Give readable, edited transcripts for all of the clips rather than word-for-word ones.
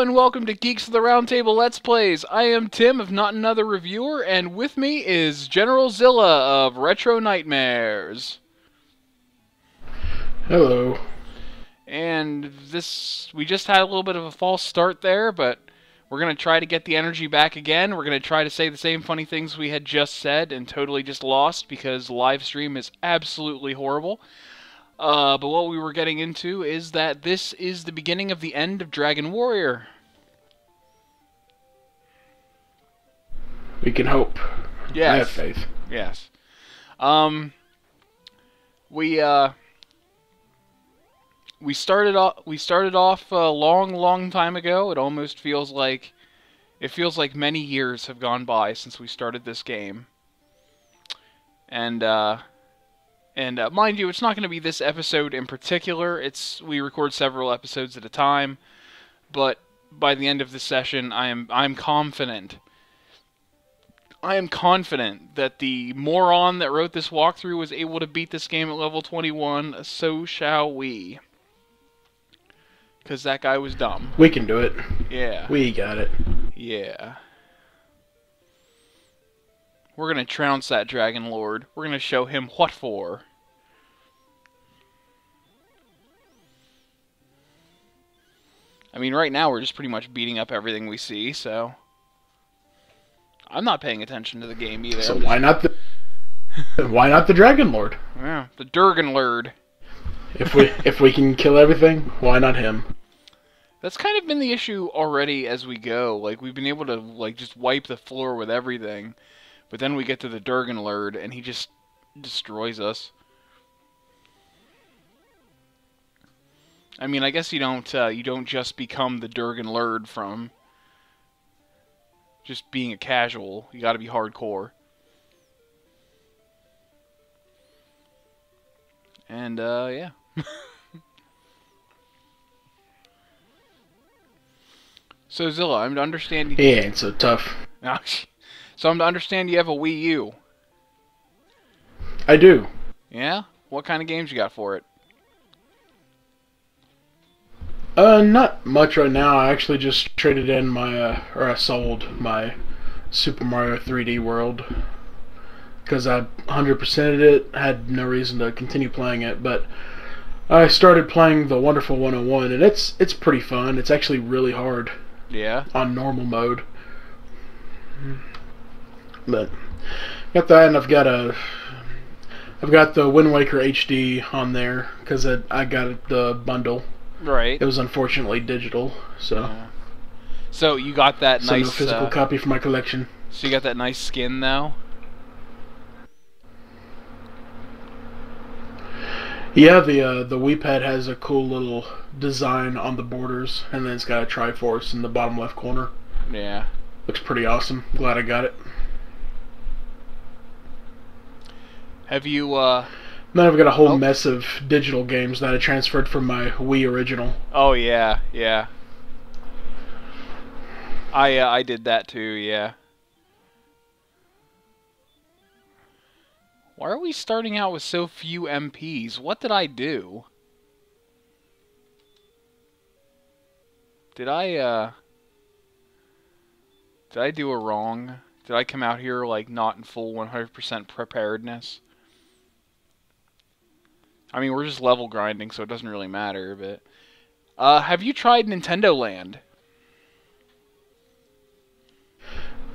and welcome to Geeks of the Roundtable Let's Plays. I am Tim of Not Another Reviewer, and with me is General Zilla of Retro Nightmares. Hello. And we just had a little bit of a false start there, but we're going to try to get the energy back again. We're going to try to say the same funny things we had just said and totally just lost because live stream is absolutely horrible. But what we were getting into is that this is the beginning of the end of Dragon Warrior. We can hope. Yes. I have faith. Yes. We started off a long time ago. It almost feels like many years have gone by since we started this game. And mind you, it's not going to be this episode in particular. We record several episodes at a time, but by the end of this session, I'm confident. I am confident that the moron that wrote this walkthrough was able to beat this game at level 21. So shall we? Because that guy was dumb. We can do it. Yeah. We got it. Yeah. We're going to trounce that Drgnlrd. We're going to show him what for. I mean, right now we're just pretty much beating up everything we see, so... I'm not paying attention to the game either. So why not the Drgnlrd? Yeah, the Drgnlrd. If we can kill everything, why not him? That's kind of been the issue already as we go. Like, we've been able to, like, just wipe the floor with everything. But then we get to the Drgnlrd, and he just destroys us. I mean, I guess you don't just become the Drgnlrd from just being a casual. You gotta be hardcore. And, yeah. So, Zilla, I'm to understand... He ain't so tough. So I'm to understand you have a Wii U. I do. Yeah? What kind of games you got for it? Not much right now. I actually just traded in my, or I sold my Super Mario 3D World. Because I 100%ed it, had no reason to continue playing it, but I started playing the Wonderful 101, and it's pretty fun. It's actually really hard. Yeah? On normal mode. But got that, and I've got the Wind Waker HD on there because I got the bundle. Right. It was unfortunately digital, so. So you got that nice. No physical copy for my collection. So you got that nice skin though. Yeah, the Wii Pad has a cool little design on the borders, and then it's got a Triforce in the bottom left corner. Yeah. Looks pretty awesome. Glad I got it. Have you, Then I've got a whole mess of digital games that I transferred from my Wii original. Oh, yeah, yeah. I did that too, yeah. Why are we starting out with so few MPs? What did I do? Did I do a wrong? Did I come out here, like, not in full 100% preparedness? I mean, we're just level grinding, so it doesn't really matter, but... have you tried Nintendo Land?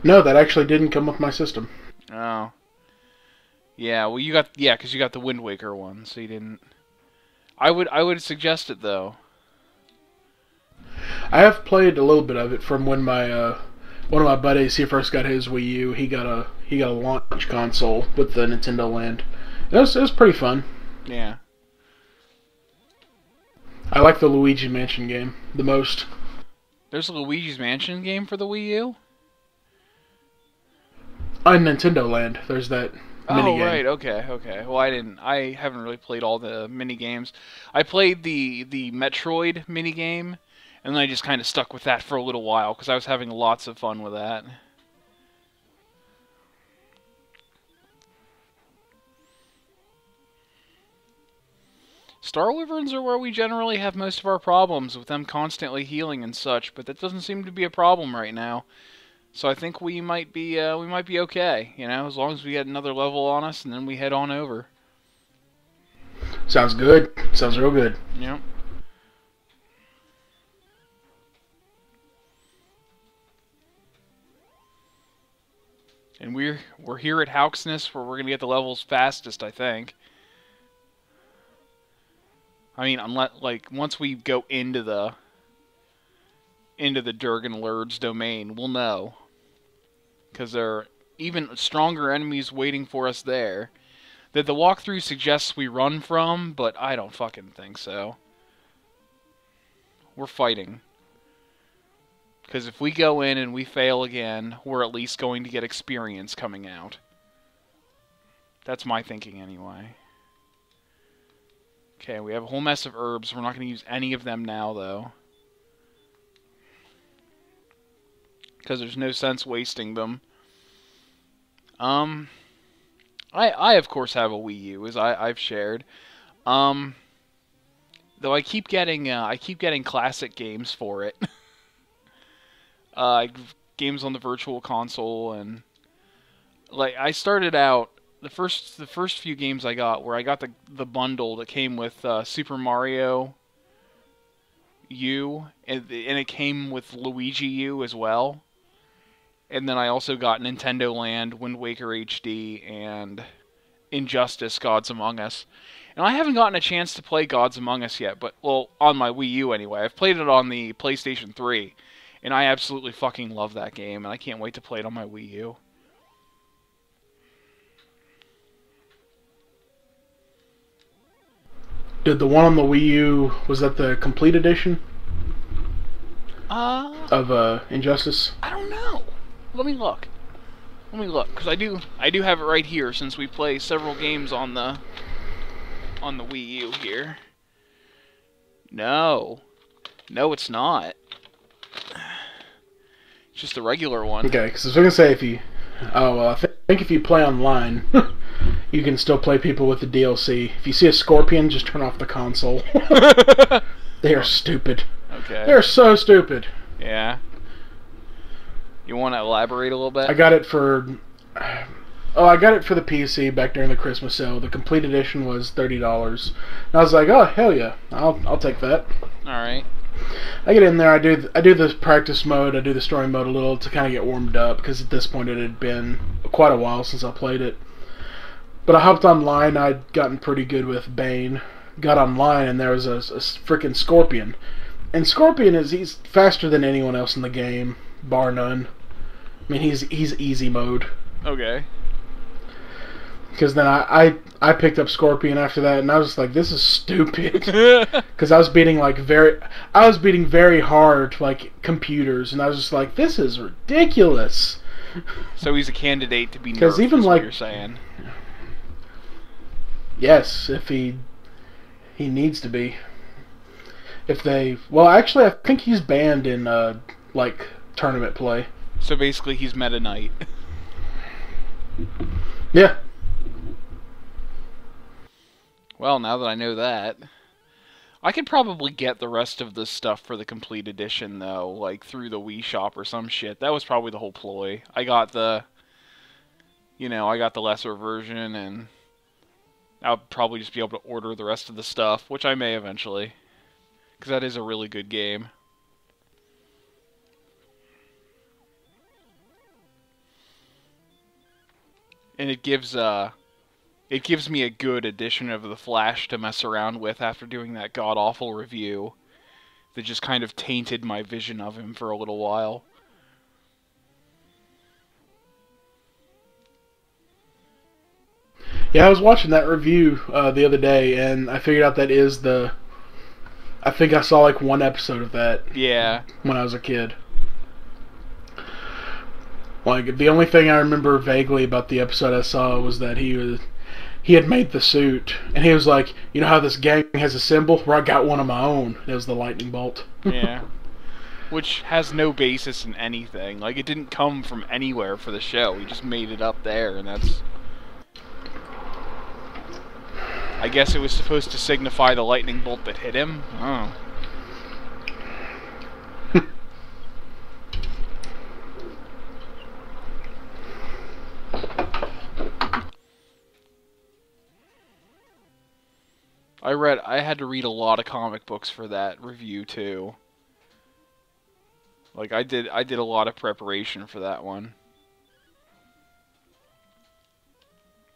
No, that actually didn't come with my system. Oh. Yeah, well, you got... Yeah, because you got the Wind Waker one, so you didn't... I would suggest it, though. I have played a little bit of it from when my, one of my buddies, he first got his Wii U. He got a launch console with the Nintendo Land. It was pretty fun. Yeah. I like the Luigi Mansion game the most. There's a Luigi's Mansion game for the Wii U? On Nintendo Land, there's that mini game. Oh, right, okay. Well, I haven't really played all the mini games. I played the Metroid mini game, and then I just kind of stuck with that for a little while, because I was having lots of fun with that. Star Wyverns are where we generally have most of our problems, with them constantly healing and such, but that doesn't seem to be a problem right now. So I think we might be okay, you know, as long as we get another level on us and then we head on over. Sounds good. Sounds real good. Yep. And we're here at Hauksness where we're gonna get the levels fastest, I think. I mean, unless once we go into the Drgnlrd's domain, we'll know, because there are even stronger enemies waiting for us there that the walkthrough suggests we run from, but I don't fucking think so. We're fighting. Because if we go in and we fail again, we're at least going to get experience coming out. That's my thinking anyway. Okay, we have a whole mess of herbs. We're not going to use any of them now, though. Because there's no sense wasting them. I of course have a Wii U, as I've shared. Though I keep getting classic games for it. Games on the Virtual Console, and like I started out the first few games I got, where I got the bundle that came with Super Mario U, and it came with Luigi U as well. And then I also got Nintendo Land, Wind Waker HD, and Injustice: Gods Among Us. And I haven't gotten a chance to play Gods Among Us yet, but, well, on my Wii U anyway. I've played it on the PlayStation 3, and I absolutely fucking love that game, and I can't wait to play it on my Wii U. Did the one on the Wii U, was that the complete edition? Of Injustice? I don't know. Let me look. Because I do have it right here, since we play several games on the Wii U here. No, it's not. It's just a regular one. Okay, because I was going to say, if you... Oh, well, I think if you play online, you can still play people with the DLC. If you see a scorpion, just turn off the console. They are stupid. Okay. They're so stupid. Yeah. You want to elaborate a little bit? I got it for... Oh, I got it for the PC back during the Christmas sale. The complete edition was $30. And I was like, oh, hell yeah. I'll take that. Alright. I get in there, I do the practice mode, I do the story mode a little to kind of get warmed up, because at this point it had been quite a while since I played it. But I hopped online, I'd gotten pretty good with Bane. Got online and there was a freaking Scorpion. And Scorpion he's faster than anyone else in the game, bar none. I mean, he's easy mode. Okay. Because then I picked up Scorpion after that, and I was just like, this is stupid. Because I was beating very hard, like, computers, and I was just like, this is ridiculous. So he's a candidate to be nerfed, even is like what you're saying. Yes, if he needs to be. Well, actually, I think he's banned in like tournament play. So basically, he's Meta Knight. Yeah. Well, now that I know that, I could probably get the rest of this stuff for the complete edition, though, like through the Wii Shop or some shit. That was probably the whole ploy. I got the lesser version, and I'll probably just be able to order the rest of the stuff, which I may eventually, because that is a really good game. And it gives me a good edition of the Flash to mess around with after doing that god-awful review that just kind of tainted my vision of him for a little while. Yeah, I was watching that review the other day, and I figured out that is the... I think I saw like one episode of that. Yeah. When I was a kid. Like, the only thing I remember vaguely about the episode I saw was that he had made the suit, and he was like, you know how this gang has a symbol? Well, I got one of my own. It was the lightning bolt. Yeah. Which has no basis in anything. Like, it didn't come from anywhere for the show. He just made it up there, and that's... I guess it was supposed to signify the lightning bolt that hit him. Oh. I had to read a lot of comic books for that review too. Like I did a lot of preparation for that one.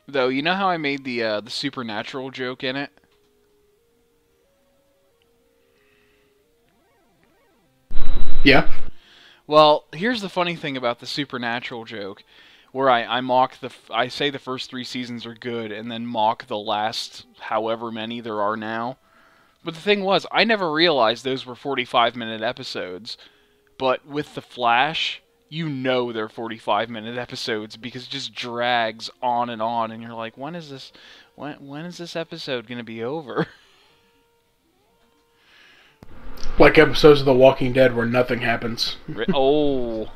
Though, you know how I made the supernatural joke in it? Yeah. Well, here's the funny thing about the supernatural joke, where I say the first 3 seasons are good, and then mock the last however many there are now. But the thing was, I never realized those were 45-minute episodes. But with The Flash, you know they're 45-minute episodes because it just drags on, and you're like, when is this episode gonna be over? Like episodes of The Walking Dead where nothing happens. Oh.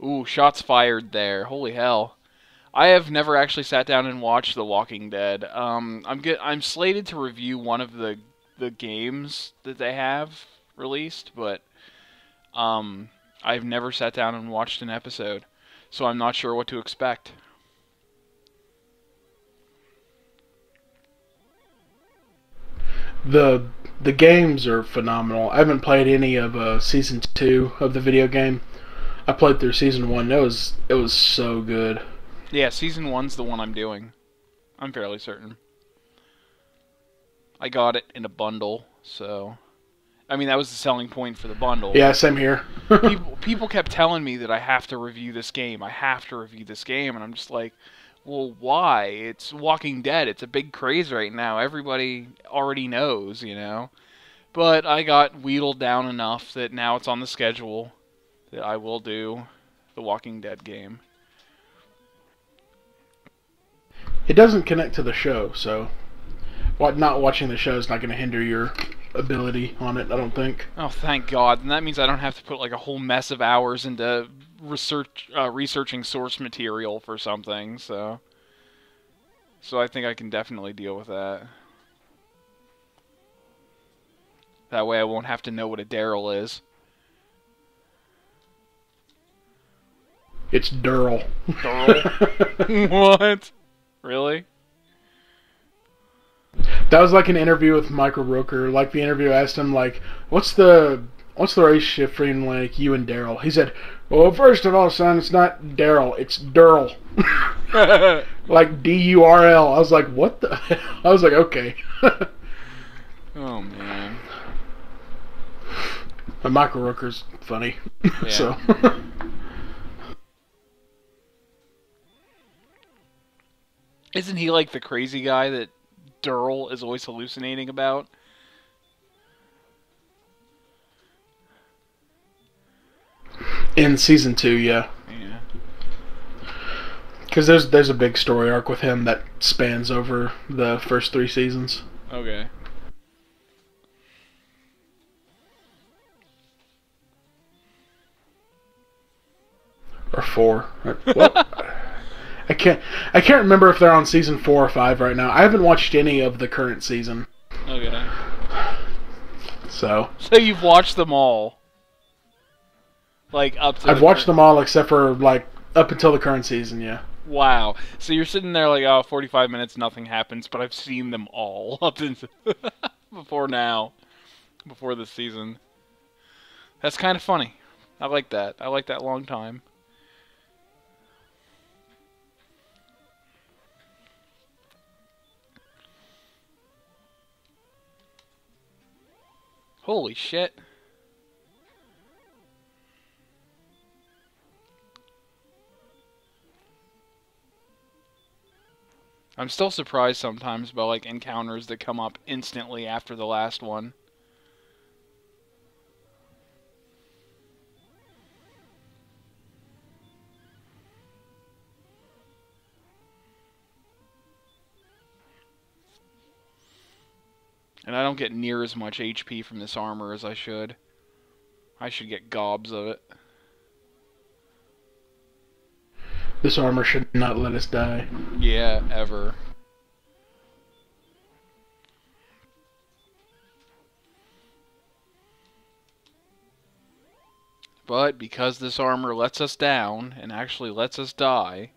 Ooh, shots fired there. Holy hell. I have never actually sat down and watched The Walking Dead. I'm slated to review one of the games that they have released, but I've never sat down and watched an episode, so I'm not sure what to expect. The games are phenomenal. I haven't played any of season 2 of the video game. I played through season 1. It was so good. Yeah, season 1's the one I'm doing. I'm fairly certain. I got it in a bundle, so I mean that was the selling point for the bundle. Yeah, same here. people kept telling me that I have to review this game. I have to review this game, and I'm just like, well, why? It's Walking Dead. It's a big craze right now. Everybody already knows, you know. But I got wheedled down enough that now it's on the schedule that I will do the Walking Dead game. It doesn't connect to the show, so not watching the show is not going to hinder your ability on it, I don't think. Oh, thank God. And that means I don't have to put like a whole mess of hours into researching source material for something, so I think I can definitely deal with that. That way I won't have to know what a Daryl is. It's Durl. Durl? What? Really? That was like an interview with Michael Rooker. Like the interview asked him, like, what's the relationship between like you and Daryl? He said, well, first of all, son, it's not Daryl, it's Durl. Like D-U-R-L. I was like, what the? I was like, okay. Oh man. But Michael Rooker's funny. Yeah. So. Isn't he like the crazy guy that Durl is always hallucinating about? In season 2, yeah. Yeah. Because there's a big story arc with him that spans over the first 3 seasons. Okay. Or 4. What? I can't remember if they're on season 4 or 5 right now. I haven't watched any of the current season. Okay. So you've watched them all? Like up to I've watched them all except for like up until the current season, yeah. Wow. So you're sitting there like, oh, 45 minutes, nothing happens, but I've seen them all up into before now. Before this season. That's kind of funny. I like that. I like that long time. Holy shit. I'm still surprised sometimes by like encounters that come up instantly after the last one. And I don't get near as much HP from this armor as I should. I should get gobs of it. This armor should not let us die. Yeah, ever. But because this armor lets us down and actually lets us die,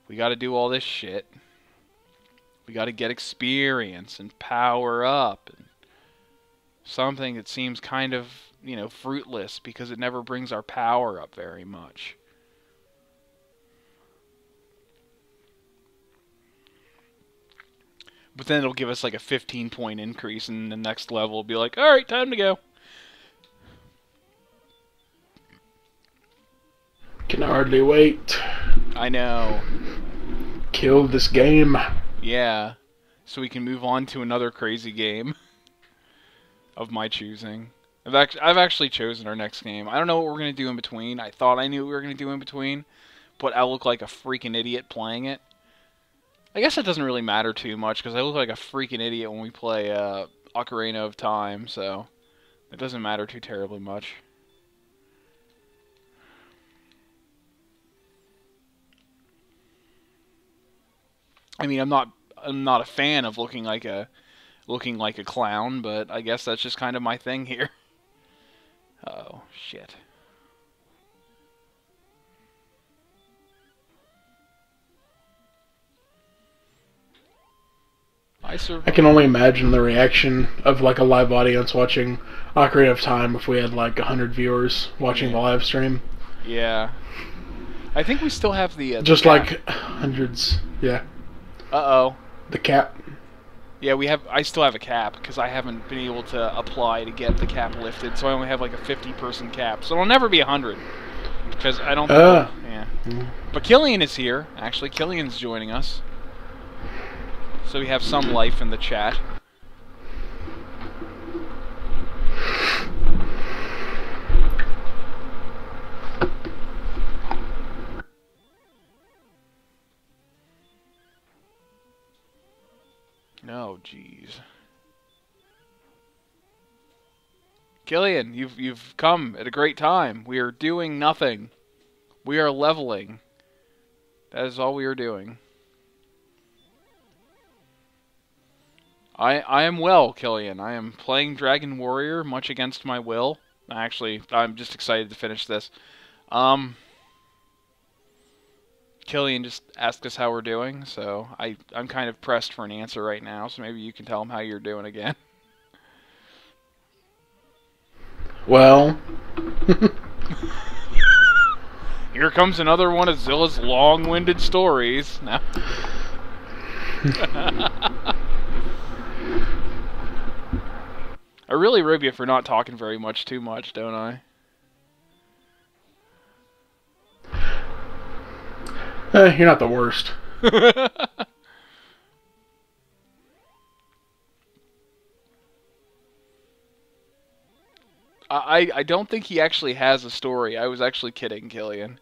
we gotta do all this shit. We gotta get experience and power up. And something that seems kind of, fruitless because it never brings our power up very much. But then it'll give us like a 15-point increase, and the next level will be like, alright, time to go. Can hardly wait. I know. Kill this game. Yeah. So we can move on to another crazy game of my choosing. I've actually chosen our next game. I don't know what we're going to do in between. I thought I knew what we were going to do in between, but I look like a freaking idiot playing it. I guess it doesn't really matter too much, because I look like a freaking idiot when we play Ocarina of Time, so it doesn't matter too terribly much. I mean, I'm not a fan of looking like a clown, but I guess that's just kind of my thing here. Oh, shit. I can only imagine the reaction of like a live audience watching Ocarina of Time if we had like 100 viewers watching the live stream. Yeah. I think we still have the just cap. Like hundreds. Yeah. Uh-oh. The cap. Yeah, I still have a cap, because I haven't been able to apply to get the cap lifted, so I only have like a 50-person cap. So it'll never be 100, because I don't think... Yeah. But Killian is here. Actually, Killian's joining us. So we have some life in the chat. Oh, jeez. Killian, you've come at a great time. We are doing nothing. We are leveling. That is all we are doing. I am well, Killian. I am playing Dragon Warrior, much against my will. Actually, I'm just excited to finish this. Killian just asked us how we're doing, so I'm kind of pressed for an answer right now, so maybe you can tell him how you're doing again. Well... Here comes another one of Zilla's long-winded stories. Now. I really rib you for not talking very much too much, don't I? You're not the worst. I don't think he actually has a story. I was actually kidding, Killian.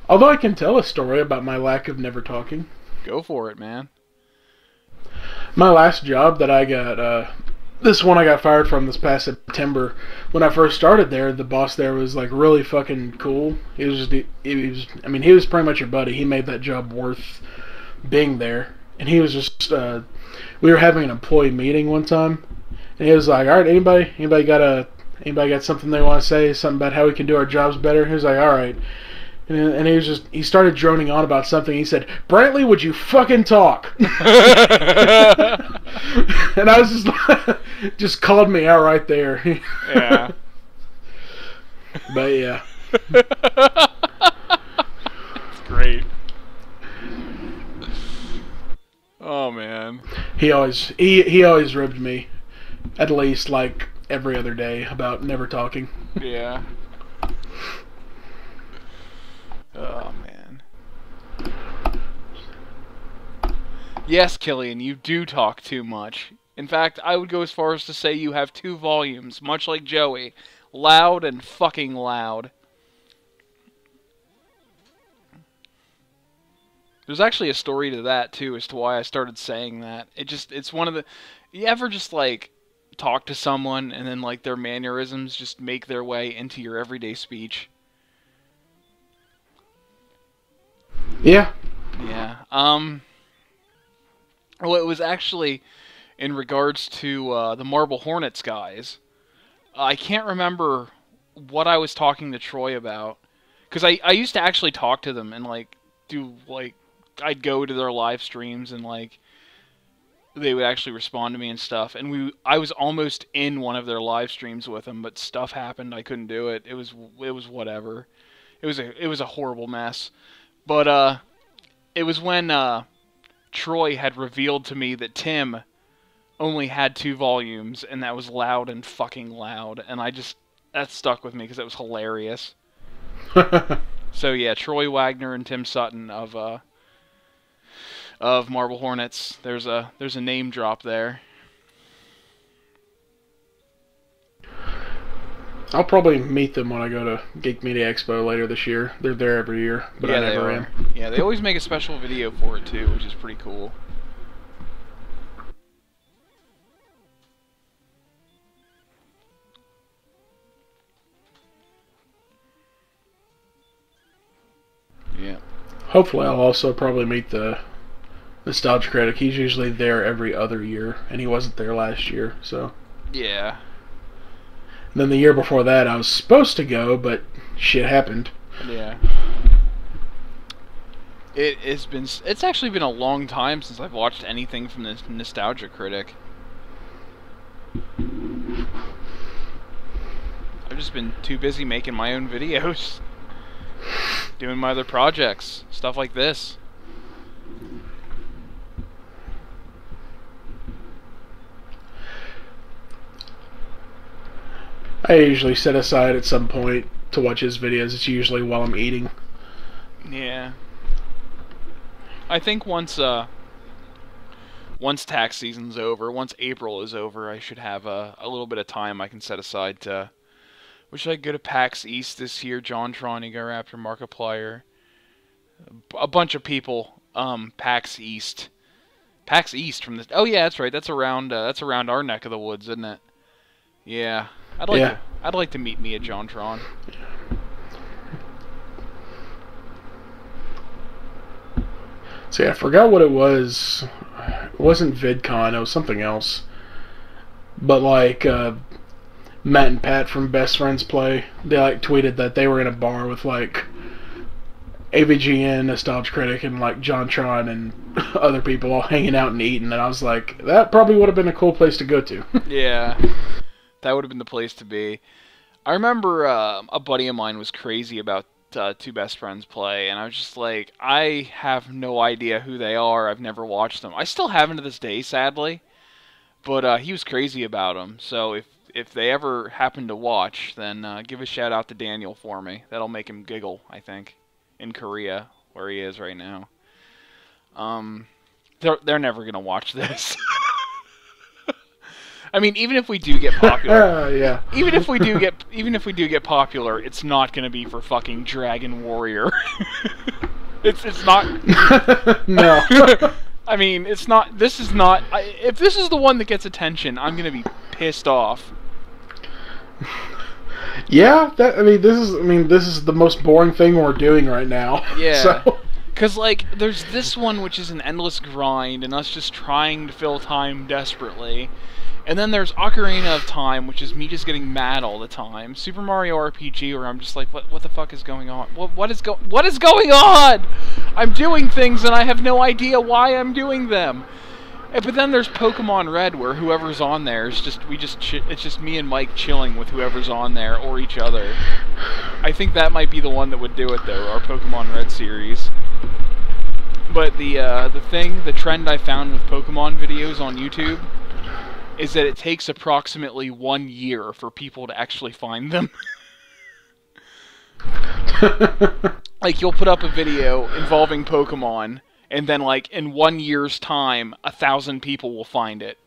Although I can tell a story about my lack of never talking. Go for it, man. My last job that I got, this one I got fired from this past September. When I first started there, the boss there was like really fucking cool. He was pretty much your buddy. He made that job worth being there. And he was just, we were having an employee meeting one time, and he was like, "All right, anybody got something they want to say, something about how we can do our jobs better?" He was like, "All right." And he started droning on about something. He said, "Brantley, would you fucking talk?" And I was just called me out right there. Yeah. But yeah. That's great. Oh man. He always ribbed me, at least like every other day, about never talking. Yeah. Oh, man. Yes, Killian, you do talk too much. In fact, I would go as far as to say you have 2 volumes, much like Joey. Loud and fucking loud. There's actually a story to that, too, as to why I started saying that. It's one of the... You ever just, like, talk to someone and then, like, their mannerisms just make their way into your everyday speech? Yeah. Yeah. Well, it was actually in regards to the Marble Hornets guys. I can't remember what I was talking to Troy about. Because I used to actually talk to them and, like, do, like, I'd go to their live streams and, like, they would actually respond to me and stuff. And I was almost in one of their live streams with them, but stuff happened. I couldn't do it. It was whatever. It was a horrible mess. But it was when Troy had revealed to me that Tim only had 2 volumes, and that was Loud and Fucking Loud, and that stuck with me because it was hilarious. So yeah, Troy Wagner and Tim Sutton of Marble Hornets. There's a name drop there. I'll probably meet them when I go to Geek Media Expo later this year. They're there every year, but yeah, I never am. Yeah, they always make a special video for it too, which is pretty cool. Yeah. Hopefully, I'll also probably meet the Nostalgia Critic. He's usually there every other year, and he wasn't there last year, so. Yeah. And then the year before that, I was supposed to go, but shit happened. Yeah. It's actually been a long time since I've watched anything from the Nostalgia Critic. I've just been too busy making my own videos. Doing my other projects. Stuff like this. I usually set aside at some point to watch his videos. It's usually while I'm eating. Yeah. I think once tax season's over, once April is over, I should have a little bit of time I can set aside to... Wish I could go to PAX East this year. JonTron, Ego Raptor, Markiplier. A bunch of people. PAX East. PAX East from the... Oh yeah, that's right. That's around our neck of the woods, isn't it? Yeah. I'd like to meet me at JonTron. See, I forgot what it was. It wasn't VidCon, it was something else. But like Matt and Pat from Best Friends Play, they like tweeted that they were in a bar with like AVGN, Nostalgia Critic, and like JonTron and other people all hanging out and eating, and I was like, that probably would have been a cool place to go to. Yeah. That would have been the place to be. I remember a buddy of mine was crazy about Two Best Friends Play, and I was just like, I have no idea who they are. I've never watched them. I still haven't to this day, sadly. But he was crazy about them. So if they ever happen to watch, then give a shout out to Daniel for me. That'll make him giggle, I think, in Korea, where he is right now. They're never gonna watch this. I mean, even if we do get popular, yeah. even if we do get popular, it's not gonna be for fucking Dragon Warrior. it's not. No. I mean, it's not. This is not. If this is the one that gets attention, I'm gonna be pissed off. Yeah, this is the most boring thing we're doing right now. Yeah. So. Cause like, there's this one which is an endless grind, and us just trying to fill time desperately. And then there's Ocarina of Time, which is me just getting mad all the time. Super Mario RPG, where I'm just like, what the fuck is going on? What is going on? I'm doing things and I have no idea why I'm doing them. But then there's Pokemon Red, where whoever's on there is it's just me and Mike chilling with whoever's on there or each other. I think that might be the one that would do it though, our Pokemon Red series. But the trend I found with Pokemon videos on YouTube is that it takes approximately 1 year for people to actually find them. Like, you'll put up a video involving Pokemon, and then, like, in 1 year's time, 1,000 people will find it.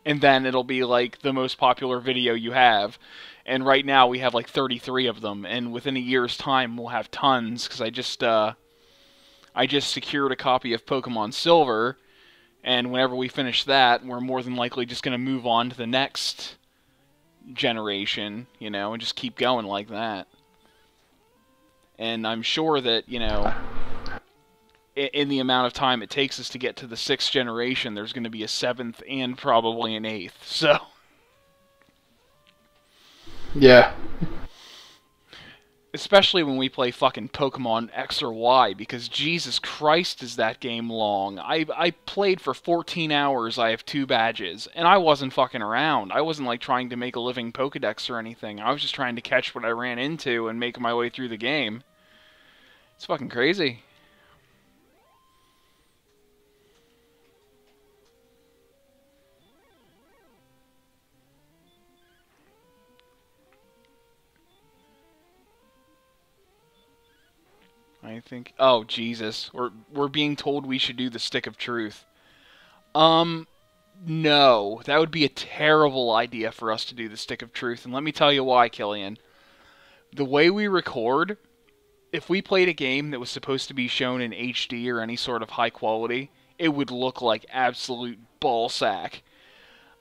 And then it'll be, like, the most popular video you have. And right now we have, like, 33 of them, and within a year's time we'll have tons, because I just secured a copy of Pokemon Silver. And whenever we finish that, we're more than likely just going to move on to the next generation, you know, and just keep going like that. And I'm sure that, you know, in the amount of time it takes us to get to the 6th generation, there's going to be a 7th and probably an 8th, so... Yeah. Especially when we play fucking Pokemon X or Y, because Jesus Christ is that game long. I played for 14 hours, I have 2 badges, and I wasn't fucking around. I wasn't like trying to make a living Pokedex or anything. I was just trying to catch what I ran into and make my way through the game. It's fucking crazy. I think. Oh Jesus, we're being told we should do the Stick of Truth. Um, no, that would be a terrible idea for us to do the Stick of Truth, and let me tell you why, Killian. The way we record, if we played a game that was supposed to be shown in HD or any sort of high quality, it would look like absolute ballsack.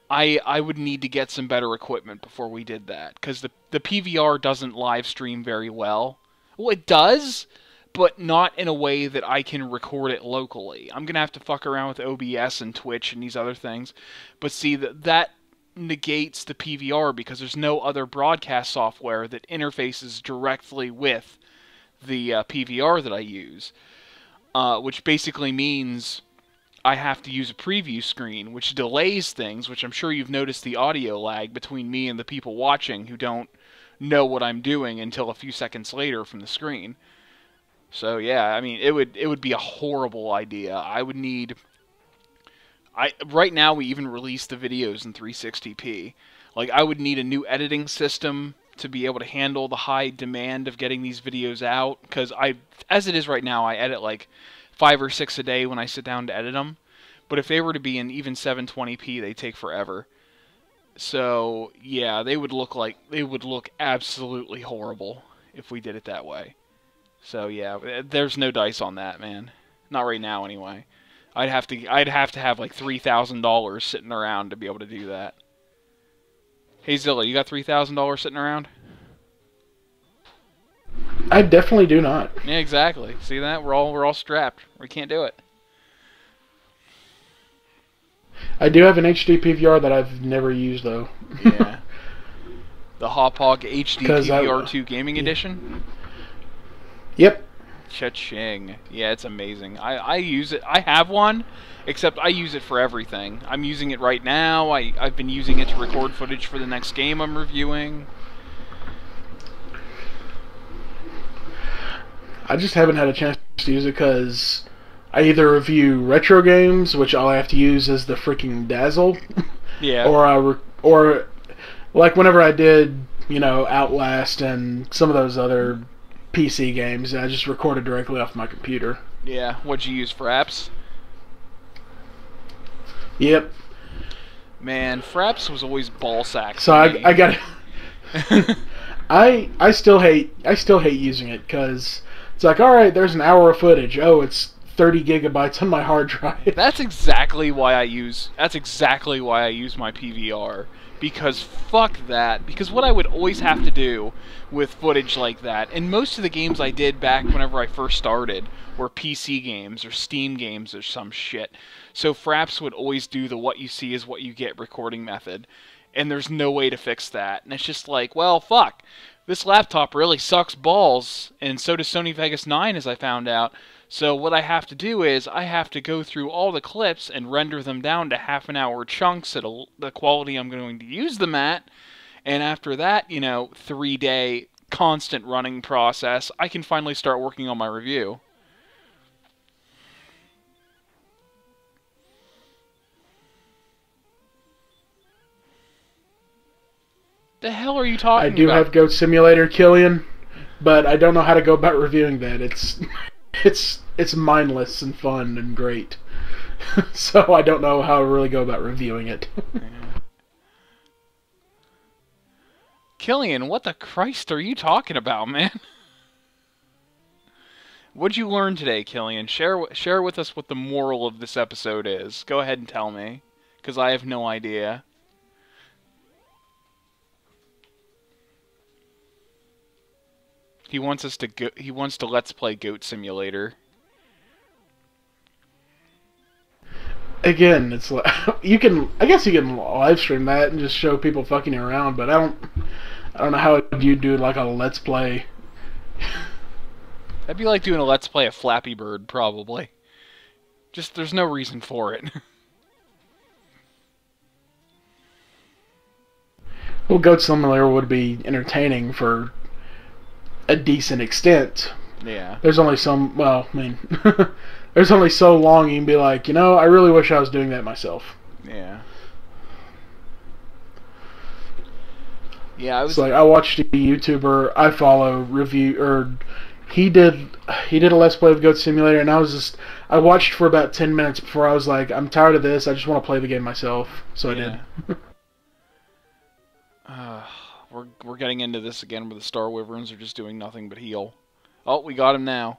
I would need to get some better equipment before we did that, because the PVR doesn't live stream very well. Well, it does, but not in a way that I can record it locally. I'm gonna have to fuck around with OBS and Twitch and these other things. But see, that negates the PVR because there's no other broadcast software that interfaces directly with the PVR that I use, which basically means I have to use a preview screen, which delays things, which I'm sure you've noticed the audio lag between me and the people watching who don't know what I'm doing until a few seconds later from the screen. So yeah, I mean, it would be a horrible idea. I would need. Right now we even release the videos in 360p. Like I would need a new editing system to be able to handle the high demand of getting these videos out. Because as it is right now, I edit like 5 or 6 a day when I sit down to edit them. But if they were to be in even 720p, they take forever. So yeah, they would look absolutely horrible if we did it that way. So yeah, there's no dice on that, man. Not right now, anyway. I'd have to have like $3,000 sitting around to be able to do that. Hey Zilla, you got $3,000 sitting around? I definitely do not. Yeah, exactly. See that? We're all strapped. We can't do it. I do have an HD PVR that I've never used though. Yeah. The Hauppauge HD 'Cause PVR2 Gaming Edition? Yep. Cha-ching. Yeah, it's amazing. I use it. I have one, except I use it for everything. I'm using it right now. I've been using it to record footage for the next game I'm reviewing. I just haven't had a chance to use it because I either review retro games, which all I have to use is the freaking Dazzle, Yeah. or like whenever I did, Outlast and some of those other PC games, I just recorded directly off my computer. Yeah. What'd you use, Fraps? Yep. Man, Fraps was always ballsack. So I got. I still hate using it because it's like, all right, there's an hour of footage. Oh, it's 30 gigabytes on my hard drive. That's exactly why I use my PVR. Because fuck that. Because what I would always have to do with footage like that, and most of the games I did back whenever I first started were PC games or Steam games or some shit. So Fraps would always do the what you see is what you get recording method. And there's no way to fix that. And it's just like, well, fuck. This laptop really sucks balls, and so does Sony Vegas 9, as I found out. So what I have to do is I have to go through all the clips and render them down to half-an-hour chunks at the quality I'm going to use them at. And after that, 3-day constant running process, I can finally start working on my review. The hell are you talking about? I do have Goat Simulator, Killian, but I don't know how to go about reviewing that. It's mindless and fun and great. So I don't know how to really go about reviewing it. Yeah. Killian, what the Christ are you talking about, man? What'd you learn today, Killian? Share with us what the moral of this episode is. Go ahead and tell me, because I have no idea. He wants to let's play Goat Simulator. Again, it's like I guess you can live stream that and just show people fucking around, but I I don't know how you do like a let's play. That'd be like doing a Let's Play of Flappy Bird, probably. Just, there's no reason for it. Well, Goat Simulator would be entertaining for a decent extent. Yeah. There's only some, well, I mean, there's only so long you can be like, I really wish I was doing that myself. Yeah. Yeah, I was... It's like, I watched a YouTuber I follow review, or he did a Let's Play of Goat Simulator, and I watched for about 10 minutes before I was like, I'm tired of this, I just want to play the game myself. So yeah. I did. We're getting into this again where the Star Wyverns are just doing nothing but heal. Oh, we got him now.